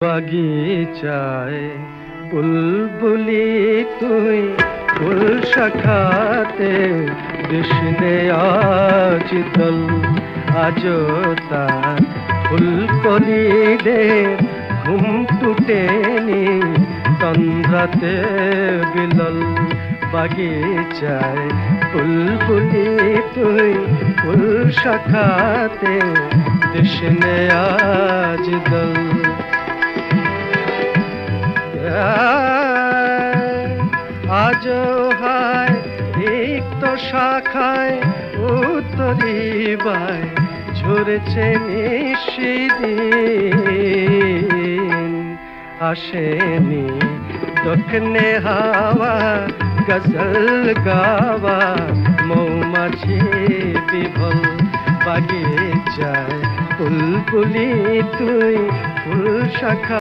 বাগিচায় বুলবুলি তুই ফুল শাখাতে কৃষ্ণে আজ দল আজো তার ফুলকলিদের ঘুম টুটেনি তন্দ্রাতে বিলল। বাগিচায় বুলবুলি তুই ফুল শাখাতে কৃষ্ণে আজ দল। আজ হায় রিক্ত শাখায় উত্তরিবায় ঝরেছে নিশিদিন। আসেনি দক্ষিণে হাওয়া গজল গাওয়া মৌমাছি বিভল। বাগিচায় বুলবুলি তুই ফুল শাখা